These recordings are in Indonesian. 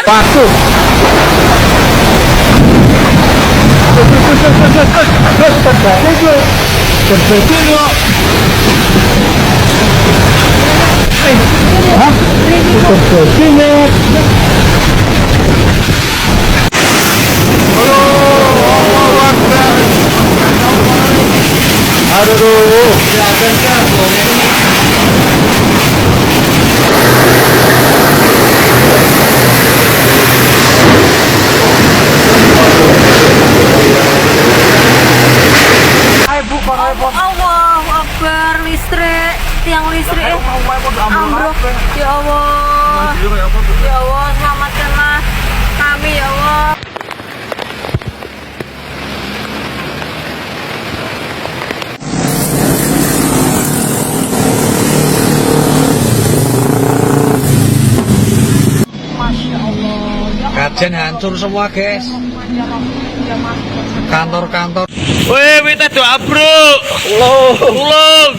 Waduh. Allahu Akbar, listrik, tiang listrik ambruk. Ya Allah, ya Allah, selamatkanlah kami ya Allah. Masya Allah. Kajen hancur semua, guys. Kantor-kantor. Wih, kita doa bro. Ulung.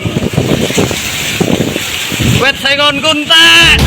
Wet sengon kuntek.